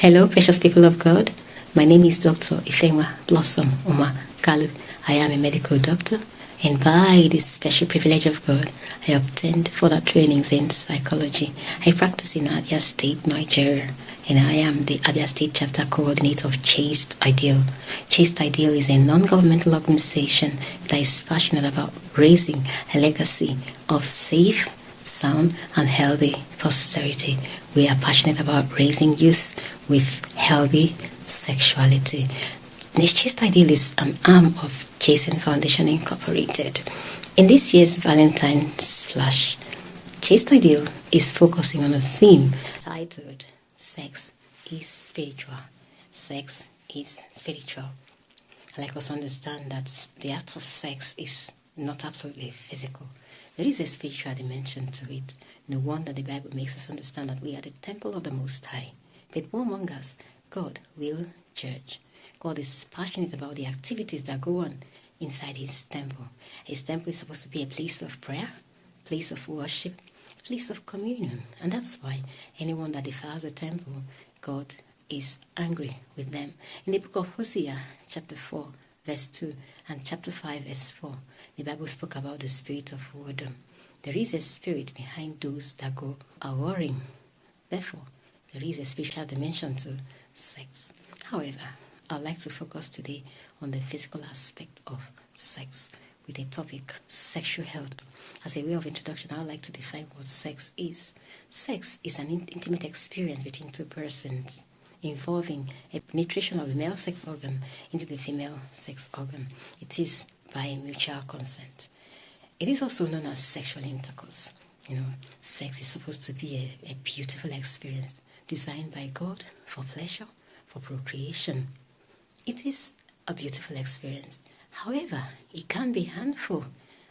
Hello, precious people of God. My name is Dr. Ifema Blossom Uma Kalu. I am a medical doctor, and by this special privilege of God, I obtained further trainings in psychology. I practice in Abia State, Nigeria, and I am the Abia State chapter coordinator of Chaste Ideal. Chaste Ideal is a non-governmental organization that is passionate about raising a legacy of safe, sound, and healthy posterity. We are passionate about raising youth with healthy sexuality. The Chaste Ideal is an arm of Chasten Foundation Incorporated. In this year's Valentine's Flash, Chaste Ideal is focusing on a theme titled Sex is Spiritual. Sex is spiritual. I like us to understand that the act of sex is not absolutely physical. There is a spiritual dimension to it. No wonder the Bible makes us understand that we are the temple of the Most High. But more among us, God will judge. God is passionate about the activities that go on inside His temple. His temple is supposed to be a place of prayer, place of worship, place of communion. And that's why anyone that defiles the temple, God is angry with them. In the book of Hosea, chapter 4, verse 2, and chapter 5, verse 4, the Bible spoke about the spirit of whoredom. There is a spirit behind those that go a-warring. Therefore, there is a spiritual dimension to sex. However, I'd like to focus today on the physical aspect of sex with a topic, sexual health. As a way of introduction, I'd like to define what sex is. Sex is an intimate experience between two persons involving a penetration of the male sex organ into the female sex organ. It is by mutual consent. It is also known as sexual intercourse. Sex is supposed to be a beautiful experience designed by God for pleasure, for procreation. It is a beautiful experience. However, it can be harmful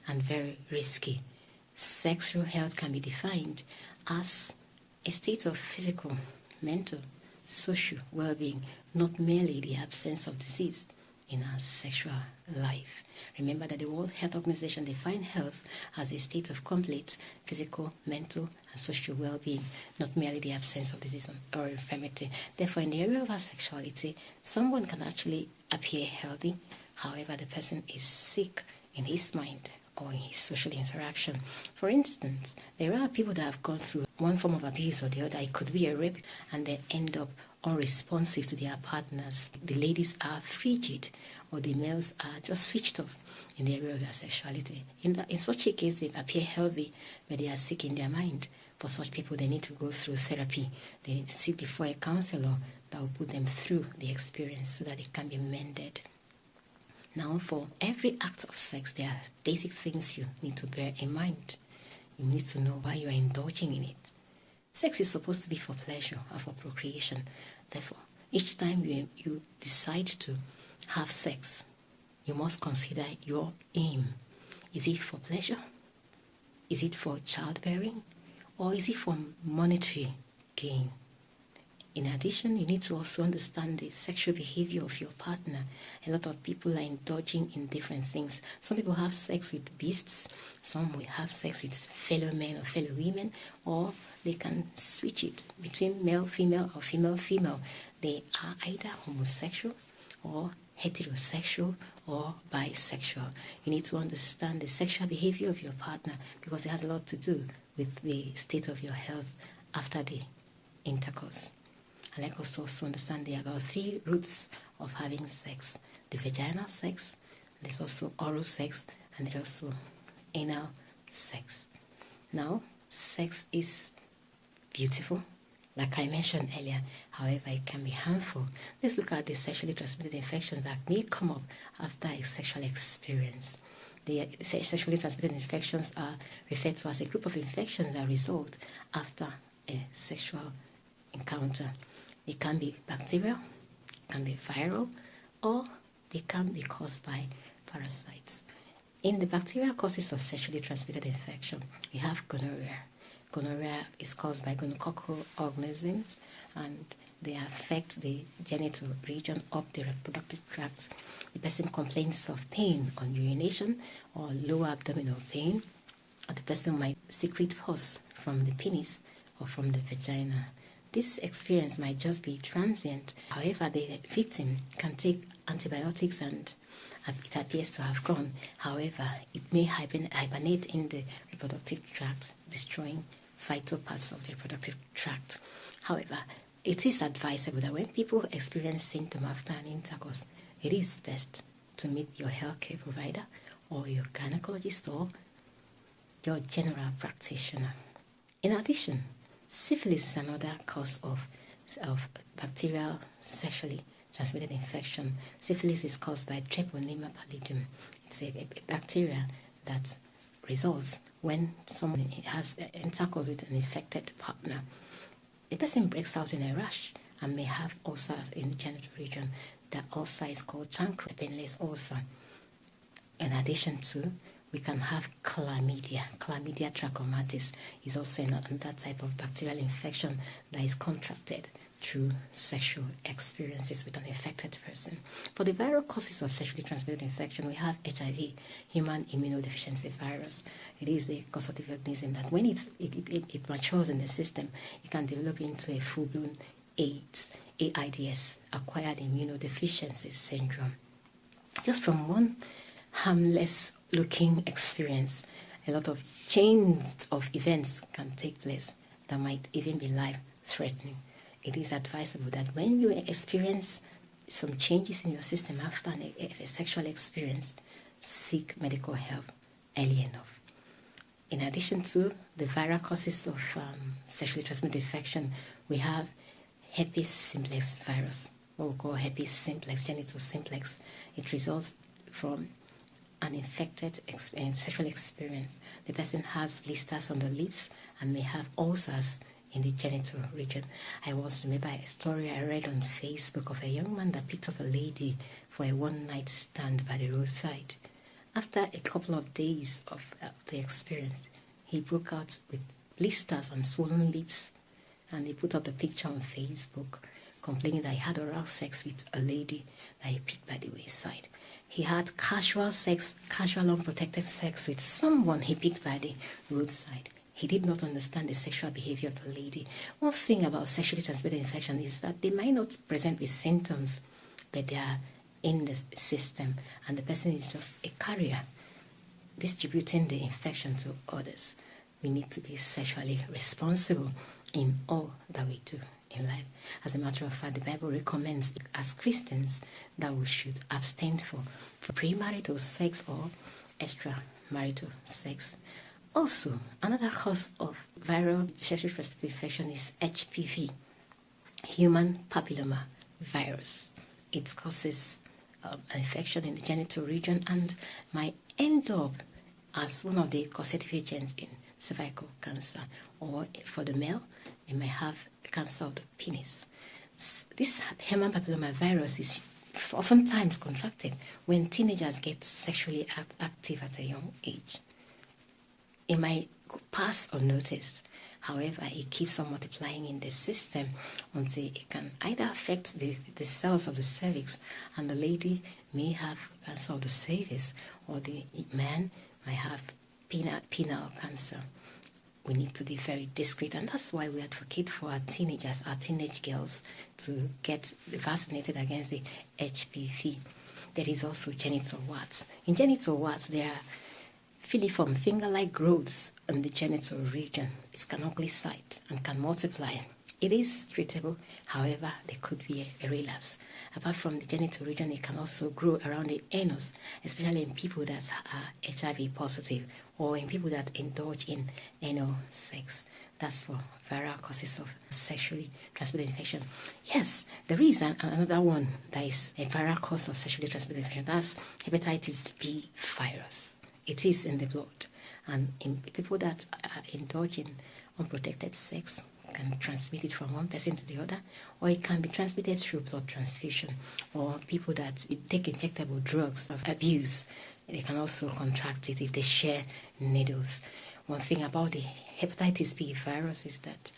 and very risky. Sexual health can be defined as a state of physical, mental, social well-being, not merely the absence of disease in our sexual life. Remember that the World Health Organization defines health as a state of complete physical, mental, and social well-being, not merely the absence of disease or infirmity. Therefore, in the area of our sexuality, someone can actually appear healthy, however, the person is sick in his mind or in his social interaction. For instance, there are people that have gone through one form of abuse or the other. It could be a rape, and they end up unresponsive to their partners. The ladies are frigid, or the males are just switched off in the area of their sexuality. In such a case, they appear healthy, but they are sick in their mind. For such people, they need to go through therapy. They sit before a counselor that will put them through the experience so that it can be mended. Now, for every act of sex, there are basic things you need to bear in mind. You need to know why you are indulging in it. Sex is supposed to be for pleasure and for procreation. Therefore, each time you decide to have sex, you must consider your aim. Is it for pleasure? Is it for childbearing? Or is it for monetary gain? In addition, you need to also understand the sexual behavior of your partner. A lot of people are indulging in different things. Some people have sex with beasts. Some will have sex with fellow men or fellow women. Or they can switch it between male, female, or female, female. They are either homosexual or heterosexual or bisexual. You need to understand the sexual behavior of your partner because it has a lot to do with the state of your health after the intercourse. I like us to also understand there are about 3 routes of having sex. The vaginal sex, there's also oral sex, and there's also anal sex. Now, sex is beautiful, like I mentioned earlier. However, it can be harmful. Let's look at the sexually transmitted infections that may come up after a sexual experience. The sexually transmitted infections are referred to as a group of infections that result after a sexual encounter. It can be bacterial, can be viral, or they can be caused by parasites. In the bacterial causes of sexually transmitted infection, we have gonorrhea. Gonorrhea is caused by gonococcal organisms, and they affect the genital region of the reproductive tract. The person complains of pain on urination or lower abdominal pain, or the person might secrete pus from the penis or from the vagina. This experience might just be transient. However, the victim can take antibiotics and it appears to have gone. However, it may hibernate in the reproductive tract, destroying vital parts of the reproductive tract. However, it is advisable that when people experience symptoms after an intercourse, it is best to meet your healthcare provider or your gynecologist or your general practitioner. In addition, syphilis is another cause of bacterial sexually transmitted infection. Syphilis is caused by Treponema pallidum. It's a bacteria that results when someone has intercourse with an infected partner. The person breaks out in a rash and may have ulcer in the genital region. The ulcer is called chancroid painless ulcer. In addition to, we can have chlamydia. Chlamydia trachomatis is also another type of bacterial infection that is contracted through sexual experiences with an infected person. For the viral causes of sexually transmitted infection, we have HIV, human immunodeficiency virus. It is the causative organism that when it matures in the system, it can develop into a full-blown AIDS, acquired immunodeficiency syndrome. Just from one harmless looking experience, a lot of chains of events can take place that might even be life-threatening. It is advisable that when you experience some changes in your system after a sexual experience, seek medical help early enough. In addition to the viral causes of sexually transmitted infection, we have herpes simplex virus, what we call herpes simplex, genital simplex. It results from an infected sexual experience. The person has blisters on the lips and may have ulcers in the genital region. I once remember a story I read on Facebook of a young man that picked up a lady for a one-night stand by the roadside. After a couple of days of the experience, he broke out with blisters and swollen lips, and he put up the picture on Facebook, complaining that he had oral sex with a lady that he picked by the wayside. He had casual unprotected sex with someone he picked by the roadside. He did not understand the sexual behavior of the lady. One thing about sexually transmitted infection is that they might not present with symptoms, but they are in the system, and the person is just a carrier, distributing the infection to others. We need to be sexually responsible in all that we do in life. As a matter of fact, the Bible recommends as Christians that we should abstain from premarital sex or extramarital sex. Also, another cause of viral sexually transmitted infection is HPV, human papilloma virus. It causes an infection in the genital region and might end up as one of the causative agents in cervical cancer, or for the male, they may have cancer of the penis. This human papilloma virus is oftentimes contracted when teenagers get sexually active at a young age. It might pass unnoticed. However, it keeps on multiplying in the system until it can either affect the cells of the cervix, and the lady may have cancer of the cervix, or the man might have penile cancer. We need to be very discreet, and that's why we advocate for our teenage girls to get vaccinated against the HPV. There is also genital warts. In genital warts, there are filiform finger-like growths in the genital region. It's canonically site and can multiply. It is treatable, however, there could be a relapse. Apart from the genital region, it can also grow around the anus, especially in people that are HIV positive or in people that indulge in anal sex. That's for viral causes of sexually transmitted infection. Yes, there is another one that is a viral cause of sexually transmitted infection. That's hepatitis B virus. It is in the blood, and in people that indulge in unprotected sex can transmit it from one person to the other, or it can be transmitted through blood transfusion, or people that take injectable drugs of abuse, they can also contract it if they share needles. One thing about the hepatitis B virus is that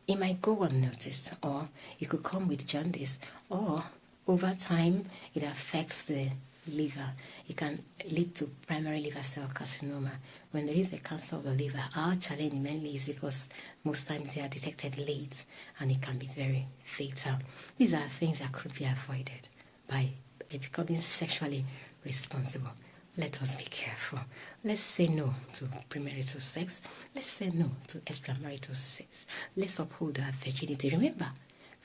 it might go unnoticed, or it could come with jaundice, or over time it affects the liver. It can lead to primary liver cell carcinoma. When there is a cancer of the liver, our challenge mainly is because Most times they are detected late and it can be very fatal. These are things that could be avoided by becoming sexually responsible. Let us be careful. Let's say no to premarital sex. Let's say no to extramarital sex. Let's uphold our virginity. Remember,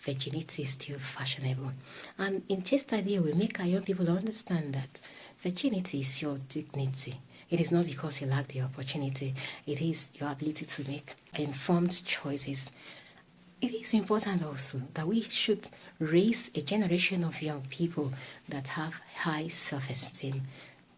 virginity is still fashionable. And in Just Idea, we make our young people understand that virginity is your dignity. It is not because you lack the opportunity. It is your ability to make informed choices. It is important also that we should raise a generation of young people that have high self-esteem.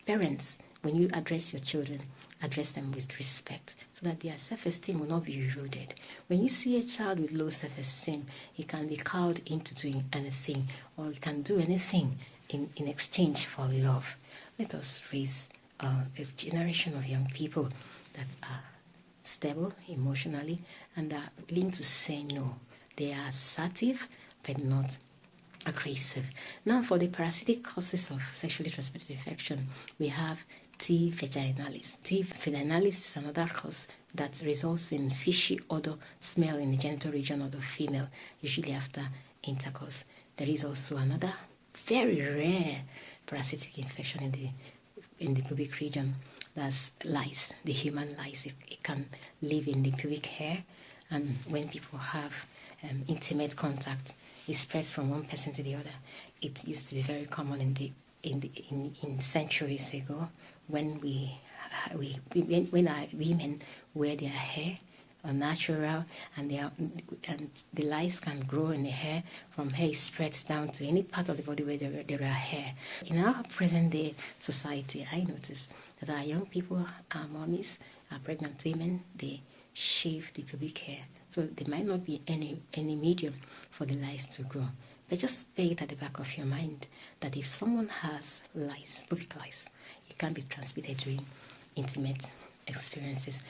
Parents, when you address your children, address them with respect so that their self-esteem will not be eroded. When you see a child with low self-esteem, he can be cowed into doing anything, or he can do anything in exchange for love. Let us raise a generation of young people that are stable emotionally and are willing to say no. They are assertive but not aggressive. Now, for the parasitic causes of sexually transmitted infection, we have T. vaginalis. T. vaginalis is another cause that results in fishy odor smell in the genital region of the female, usually after intercourse. There is also another very rare parasitic infection in the pubic region. That's lice, the human lice. It can live in the pubic hair, and when people have intimate contact, it spreads from one person to the other. It used to be very common in centuries ago when when our women wear their hair natural, and the lice can grow in the hair. From hair it spreads down to any part of the body where there are hair. In our present day society, I notice that our young people, our mommies, our pregnant women, they shave the pubic hair, so there might not be any medium for the lice to grow. But just bear it at the back of your mind that if someone has lice, pubic lice, it can be transmitted during intimate experiences.